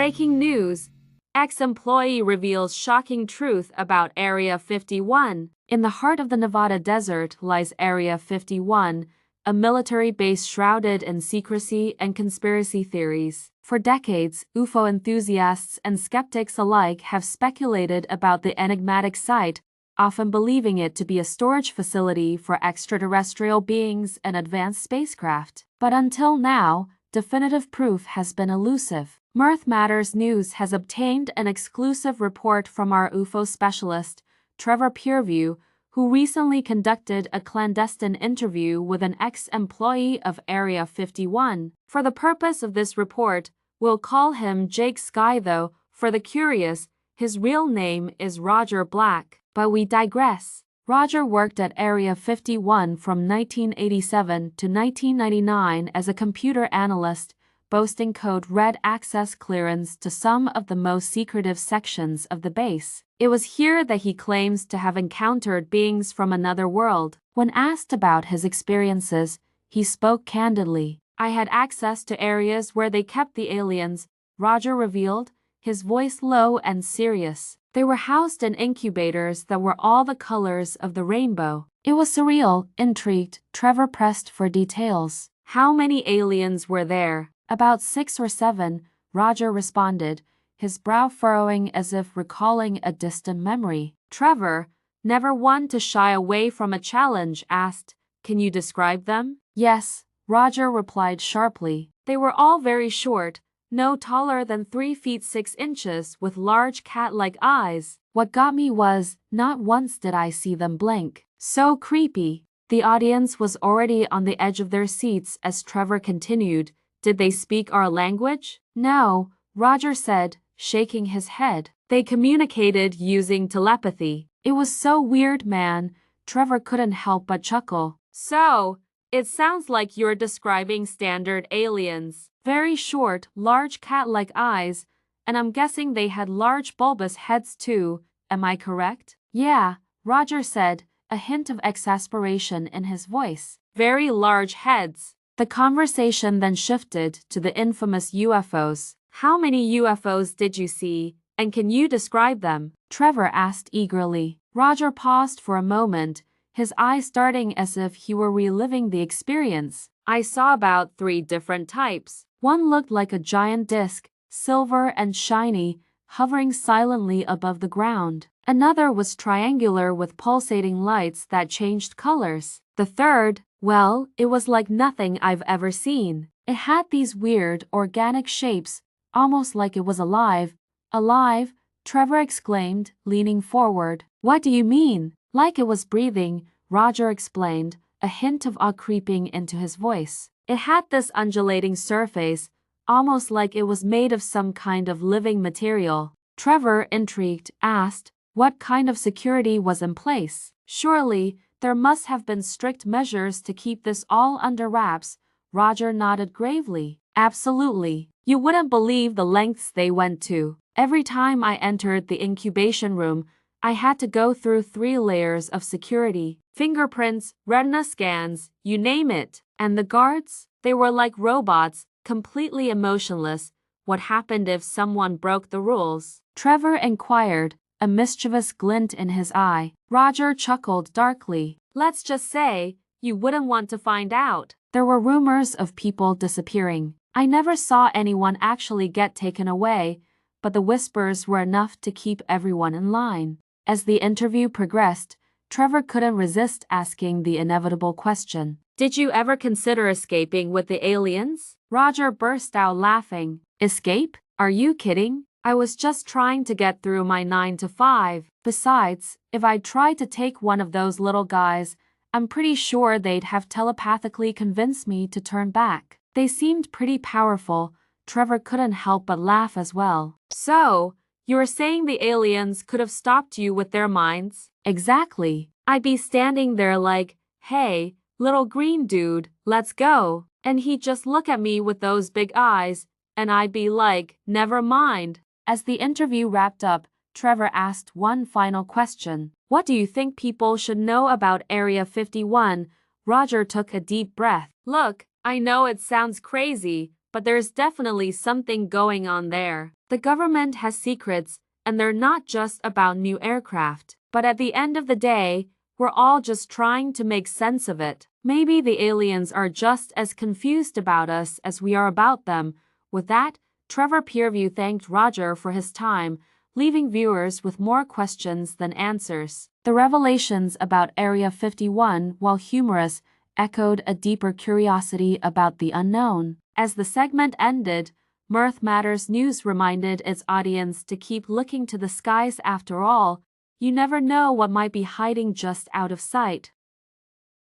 Breaking news. Ex-employee reveals shocking truth about Area 51. In the heart of the Nevada desert lies Area 51, a military base shrouded in secrecy and conspiracy theories. For decades, UFO enthusiasts and skeptics alike have speculated about the enigmatic site, often believing it to be a storage facility for extraterrestrial beings and advanced spacecraft. But until now, definitive proof has been elusive. Mirth Matters News has obtained an exclusive report from our UFO specialist, Trevor Peerview, who recently conducted a clandestine interview with an ex-employee of Area 51. For the purpose of this report, we'll call him Jake Sky, though, for the curious, his real name is Roger Black. But we digress. Roger worked at Area 51 from 1987 to 1999 as a computer analyst, boasting code red access clearance to some of the most secretive sections of the base. It was here that he claims to have encountered beings from another world. When asked about his experiences, he spoke candidly. "I had access to areas where they kept the aliens," Roger revealed, his voice low and serious. "They were housed in incubators that were all the colors of the rainbow." It was surreal. Intrigued, Trevor pressed for details. "How many aliens were there?" "About 6 or 7, Roger responded, his brow furrowing as if recalling a distant memory. Trevor, never one to shy away from a challenge, asked, "Can you describe them?" "Yes," Roger replied sharply. "They were all very short, no taller than 3 feet 6 inches, with large cat-like eyes. What got me was, not once did I see them blink. So creepy." The audience was already on the edge of their seats as Trevor continued. "Did they speak our language?" "No," Roger said, shaking his head. "They communicated using telepathy." It was so weird, man. Trevor couldn't help but chuckle. "So, it sounds like you're describing standard aliens. Very short, large cat-like eyes, and I'm guessing they had large bulbous heads too, am I correct?" "Yeah," Roger said, a hint of exasperation in his voice. "Very large heads." The conversation then shifted to the infamous UFOs. "How many UFOs did you see, and can you describe them?" Trevor asked eagerly. Roger paused for a moment, his eyes darting as if he were reliving the experience. "I saw about 3 different types. One looked like a giant disc, silver and shiny, hovering silently above the ground. Another was triangular with pulsating lights that changed colors. The third, well, it was like nothing I've ever seen. It had these weird, organic shapes, almost like it was alive." "Alive?" Trevor exclaimed, leaning forward. "What do you mean?" "Like it was breathing," Roger explained, a hint of awe creeping into his voice. "It had this undulating surface, almost like it was made of some kind of living material." Trevor, intrigued, asked, "What kind of security was in place?" "Surely, there must have been strict measures to keep this all under wraps," Roger nodded gravely. "Absolutely. You wouldn't believe the lengths they went to. Every time I entered the incubation room, I had to go through 3 layers of security. Fingerprints, retina scans, you name it. And the guards? They were like robots, completely emotionless. What happened if someone broke the rules?" Trevor inquired, a mischievous glint in his eye. Roger chuckled darkly. "Let's just say, you wouldn't want to find out." "There were rumors of people disappearing. I never saw anyone actually get taken away, but the whispers were enough to keep everyone in line." As the interview progressed, Trevor couldn't resist asking the inevitable question. "Did you ever consider escaping with the aliens?" Roger burst out laughing. "Escape? Are you kidding? I was just trying to get through my 9 to 5. Besides, if I tried to take one of those little guys, I'm pretty sure they'd have telepathically convinced me to turn back. They seemed pretty powerful." Trevor couldn't help but laugh as well. "So, you're saying the aliens could have stopped you with their minds?" "Exactly. I'd be standing there like, 'Hey, little green dude, let's go.' And he'd just look at me with those big eyes, and I'd be like, 'Never mind.'" As the interview wrapped up, Trevor asked one final question. "What do you think people should know about Area 51? Roger took a deep breath. "Look, I know it sounds crazy, but there's definitely something going on there. The government has secrets, and they're not just about new aircraft. But at the end of the day, we're all just trying to make sense of it. Maybe the aliens are just as confused about us as we are about them. With that, Trevor Peerview thanked Roger for his time, leaving viewers with more questions than answers. The revelations about Area 51, while humorous, echoed a deeper curiosity about the unknown. As the segment ended, Mirth Matters News reminded its audience to keep looking to the skies. After all, you never know what might be hiding just out of sight.